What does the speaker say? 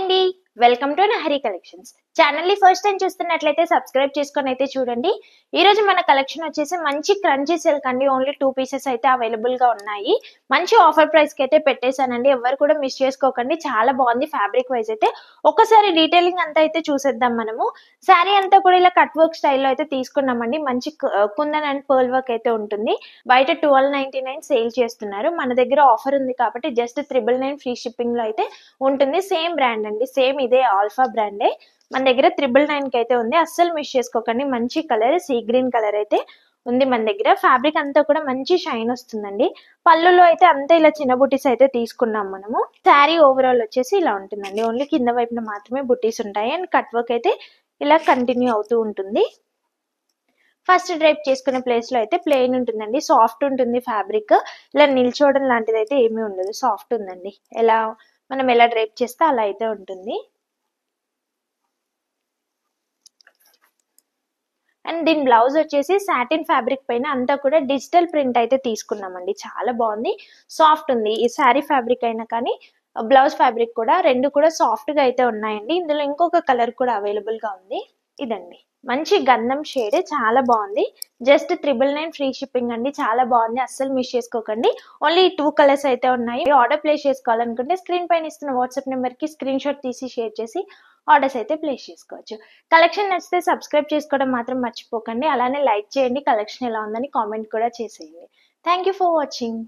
అండి, welcome to Nahri collections. Channel ని first time చూస్తున్నట్లయితే సబ్స్క్రైబ్ చేసుకొని అయితే చూడండి. ఈ రోజు మన కలెక్షన్ వచ్చేసి మంచి క్రంచీ సిల్క్ అండి. ఓన్లీ 2 పీసెస్ అయితే అవైలబుల్ గా ఉన్నాయి. మంచి ఆఫర్ ప్రైస్ కి అయితే పెట్టేశానండి. ఎవరు కూడా మిస్ చేసుకోకండి. చాలా బాగుంది ఫ్యాబ్రిక్ వైజ్ అయితే. ఒకసారి డీటెయిలింగ్ అంతా అయితే చూసేద్దాం మనము. శారీ అంతా కూడా ఇలా కట్ వర్క్ స్టైల్లో అయితే తీసుకున్నామండి. మంచి కుందన్ అండ్ పర్ల్ వర్క్ అయితే ఉంటుంది. బయట 1299 సేల్ చేస్తున్నారు. మన దగ్గర ఆఫర్ ఉంది కాబట్టి జస్ట్ 999 ఫ్రీ షిప్పింగ్ లో అయితే ఉంటుంది. సేమ్ బ్రాండ్ అండి, సేమ్ ఇదే ఆల్ఫా బ్రాండే. మన దగ్గర 999 కి అయితే ఉంది. అస్సలు మిస్ చేసుకోకండి. మంచి కలర్, సీ గ్రీన్ కలర్ అయితే ఉంది మన దగ్గర. ఫ్యాబ్రిక్ అంతా కూడా మంచి షైన్ వస్తుందండి. పళ్ళులో అయితే అంతా ఇలా చిన్న బుటీస్ అయితే తీసుకున్నాం మనము. శారీ ఓవరాల్ వచ్చేసి ఇలా ఉంటుందండి. ఓన్లీ కింద వైపున మాత్రమే బుటీస్ ఉంటాయి అండ్ కట్ వర్క్ అయితే ఇలా కంటిన్యూ అవుతూ ఉంటుంది. ఫస్ట్ డ్రైప్ చేసుకునే ప్లేస్ లో అయితే ప్లెయిన్ ఉంటుందండి. సాఫ్ట్ ఉంటుంది ఫ్యాబ్రిక్. ఇలా నిల్చోవడం లాంటిది అయితే ఏమీ ఉండదు. సాఫ్ట్ ఉందండి. మనం ఎలా డ్రైప్ చేస్తే అలా అయితే ఉంటుంది. అండ్ దీని బ్లౌజ్ వచ్చేసి సాటిన్ ఫ్యాబ్రిక్ పైన అంతా కూడా డిజిటల్ ప్రింట్ అయితే తీసుకున్నామండి. చాలా బాగుంది, సాఫ్ట్ ఉంది. ఈ శారీ ఫ్యాబ్రిక్ అయినా కానీ బ్లౌజ్ ఫ్యాబ్రిక్ కూడా రెండు కూడా సాఫ్ట్ గా అయితే ఉన్నాయండి. ఇందులో ఇంకొక కలర్ కూడా అవైలబుల్ గా ఉంది. ఇదండి, మంచి గంధం షేడ్, చాలా బాగుంది. జస్ట్ 999 ఫ్రీ షిప్పింగ్ అండి. చాలా బాగుంది, అస్సలు మిస్ చేసుకోకండి. ఓన్లీ 2 కలర్స్ అయితే ఉన్నాయి. ఆర్డర్ ప్లేస్ చేసుకోవాలనుకుంటే స్క్రీన్ పైన ఇస్తున్న వాట్సాప్ నెంబర్ కి స్క్రీన్ షాట్ తీసి షేర్ చేసి ఆర్డర్స్ అయితే ప్లేస్ చేసుకోవచ్చు. కలెక్షన్ నచ్చితే సబ్స్క్రైబ్ చేసుకోవడం మాత్రం మర్చిపోకండి. అలానే లైక్ చేయండి. కలెక్షన్ ఎలా ఉందని కామెంట్ కూడా చేసేయండి. Thank you for watching.